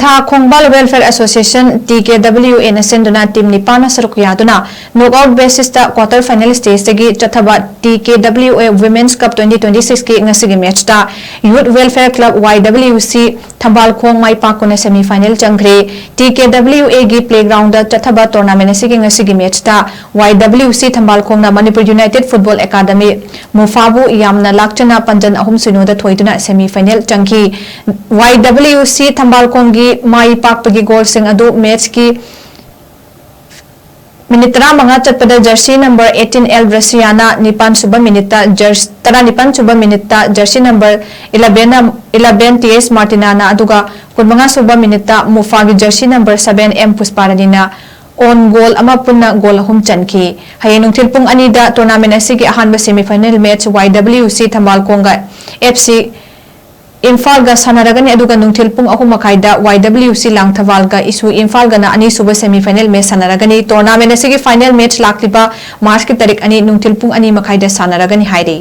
Tentha Khongbal Welfare Association TKWA na Sinduna team ni Pana Saruk Yaduna knockout basis ta quarter final stage tagi CHATHABA TKWA Women's Cup 2026 ki ngasigi match ta Youth Welfare Club YWC THAMBALKHONG mai PAKTUNA semi final CHANGKHRE TKWA gi playground da CHATHABA tournament ngasigi match ta YWC THAMBALKHONG na Manipur United Football Academy Mufabu yamna lakchana panjan ahum sinu da thoiduna semi final changki YWC THAMBALKHONG gi mai pak pagi goal sing adu match ki minute manga chatpada jersey number 18 El Brasiana nipan suba minute jersey tara nipan suba minute jersey number 11 TS Martinana aduga kunmanga suba minute Mufa gi jersey number 7 M Pusparanina on goal ama punna goal hum chanki hayeng thilpung anida tournament asigi ahanba semi final match YWC THAMBALKHONG FC Infal ga sanaragani aduga nungthilpung ahum makaida YWC Langthawal ga isu Infal ga na ani suba semi final match sanaragani tournament asigi final match lakliba March ki tarik ani nungthilpung ani makaida sanaragani hairi